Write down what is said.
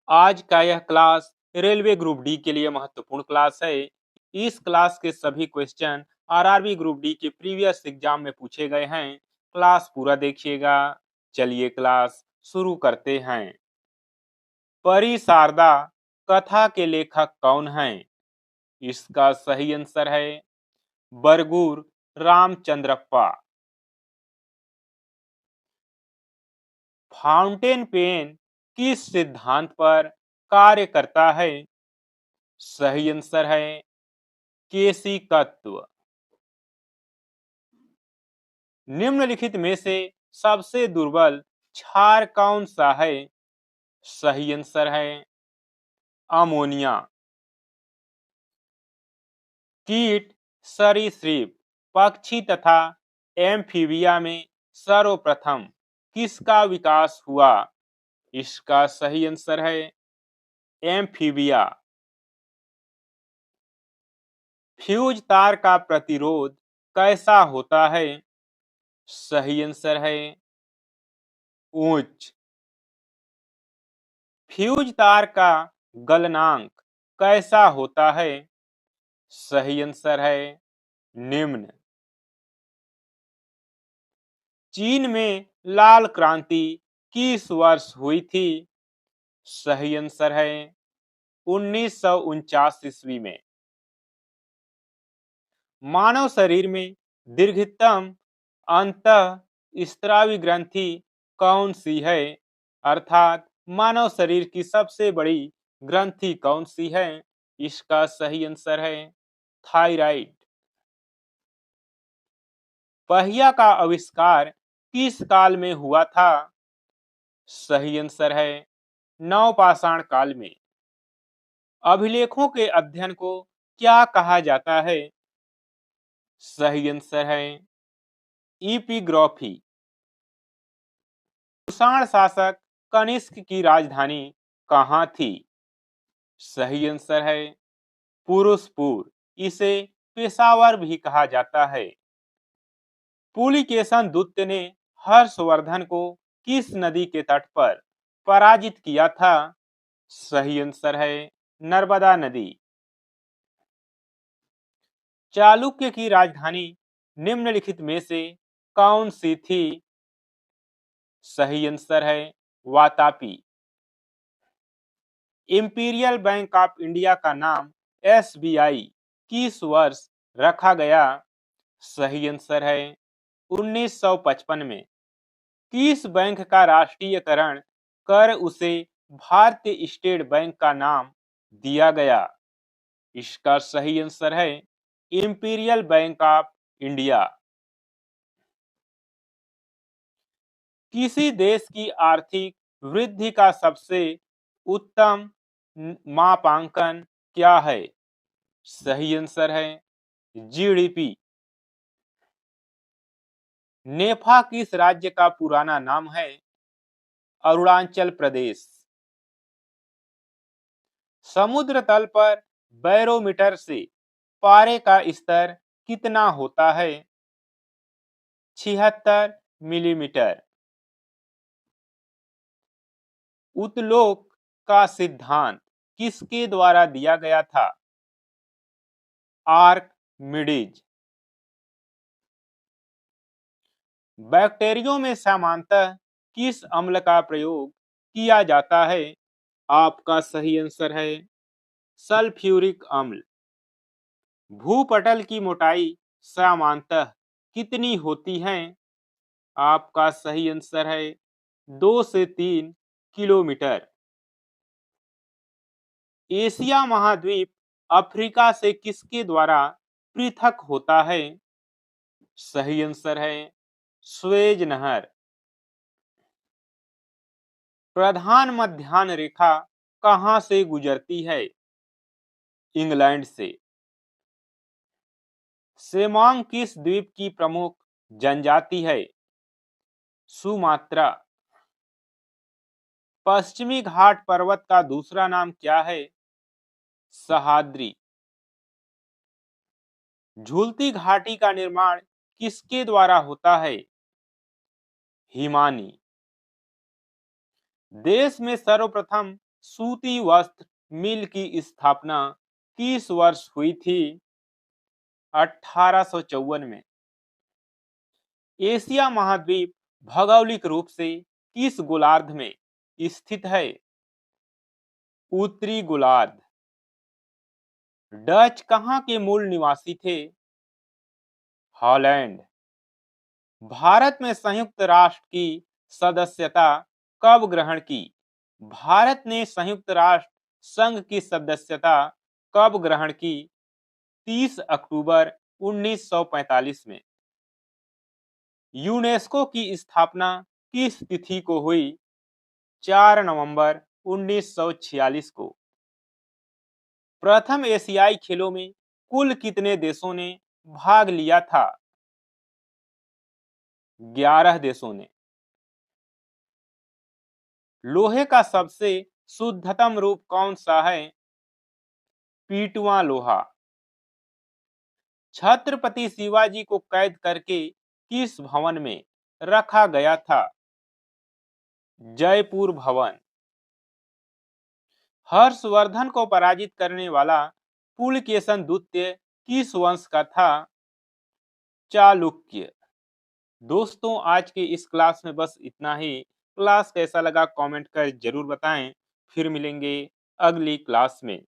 आज का यह क्लास रेलवे ग्रुप डी के लिए महत्वपूर्ण क्लास है। इस क्लास के सभी क्वेश्चन आरआरबी ग्रुप डी के प्रीवियस एग्जाम में पूछे गए हैं। क्लास पूरा देखिएगा। चलिए क्लास शुरू करते हैं। परी शारदा कथा के लेखक कौन हैं? इसका सही आंसर है बरगूर रामचंद्रप्पा। फाउंटेन पेन किस सिद्धांत पर कार्य करता है? सही आंसर है केशिकत्व। निम्नलिखित में से सबसे दुर्बल क्षार कौन सा है? सही आंसर है अमोनिया। कीट, सरीसृप, पक्षी तथा एम्फीबिया में सर्वप्रथम किसका विकास हुआ? इसका सही आंसर है एम्फीबिया। फ्यूज तार का प्रतिरोध कैसा होता है? सही आंसर है उच्च। फ्यूज तार का गलनांक कैसा होता है? सही आंसर है निम्न। चीन में लाल क्रांति किस वर्ष हुई थी? सही आंसर है 1949 ईस्वी में। मानव शरीर में दीर्घतम अंतःस्रावी ग्रंथि कौन सी है? अर्थात मानव शरीर की सबसे बड़ी ग्रंथि कौन सी है? इसका सही आंसर है थायराइड। पहिया का आविष्कार किस काल में हुआ था? सही आंसर है नवपाषाण काल में। अभिलेखों के अध्ययन को क्या कहा जाता है? सही आंसर है इपिग्राफी। कुषाण शासक कनिष्क की राजधानी कहाँ थी? सही आंसर है पुरुषपुर। इसे पेशावर भी कहा जाता है। पुलिकेशन दूत ने हर्षवर्धन को किस नदी के तट पर पराजित किया था? सही आंसर है नर्मदा नदी। चालुक्य की राजधानी निम्नलिखित में से कौन सी थी? सही आंसर है Vatapi. Imperial bank of India का नाम एसबीआई किस वर्ष रखा गया? सही आंसर है 1955 में। किस बैंक का राष्ट्रीयकरण कर उसे भारतीय स्टेट बैंक का नाम दिया गया? इसका सही आंसर है इंपीरियल बैंक ऑफ इंडिया। किसी देश की आर्थिक वृद्धि का सबसे उत्तम मापांकन क्या है? सही आंसर है जीडीपी। नेफा किस राज्य का पुराना नाम है? अरुणाचल प्रदेश। समुद्र तल पर बैरोमीटर से पारे का स्तर कितना होता है? 76 मिलीमीटर। उत्तोलन का सिद्धांत किसके द्वारा दिया गया था? आर्किमिडीज। बैक्टीरियो में सामान्यतः किस अम्ल का प्रयोग किया जाता है? आपका सही आंसर है सल्फ्यूरिक अम्ल। भूपटल की मोटाई सामान्यतः कितनी होती है? आपका सही आंसर है 2 से 3 किलोमीटर। एशिया महाद्वीप अफ्रीका से किसके द्वारा पृथक होता है? सही आंसर है स्वेज नहर। प्रधान मध्याह्न रेखा कहां से गुजरती है? इंग्लैंड से। सेमांग किस द्वीप की प्रमुख जनजाति है? सुमात्रा। पश्चिमी घाट पर्वत का दूसरा नाम क्या है? सह्याद्री। झूलती घाटी का निर्माण किसके द्वारा होता है? हिमानी। देश में सर्वप्रथम सूती वस्त्र मिल की स्थापना किस वर्ष हुई थी? 1854 में। एशिया महाद्वीप भौगोलिक रूप से किस गोलार्ध में स्थित है? उत्तरी गोलार्ध। डच कहाँ के मूल निवासी थे? हॉलैंड। भारत में संयुक्त राष्ट्र की सदस्यता कब ग्रहण की? भारत ने संयुक्त राष्ट्र संघ की सदस्यता कब ग्रहण की? 30 अक्टूबर 1945 में। यूनेस्को की स्थापना किस तिथि को हुई? 4 नवंबर 1946 को। प्रथम एशियाई खेलों में कुल कितने देशों ने भाग लिया था? 11 देशों ने। लोहे का सबसे शुद्धतम रूप कौन सा है? पीटवां लोहा। छत्रपति शिवाजी को कैद करके किस भवन में रखा गया था? जयपुर भवन। हर्षवर्धन को पराजित करने वाला पुलकेशन द्वितीय किस वंश का था? चालुक्य। दोस्तों, आज के इस क्लास में बस इतना ही। क्लास कैसा लगा कमेंट कर जरूर बताएं। फिर मिलेंगे अगली क्लास में।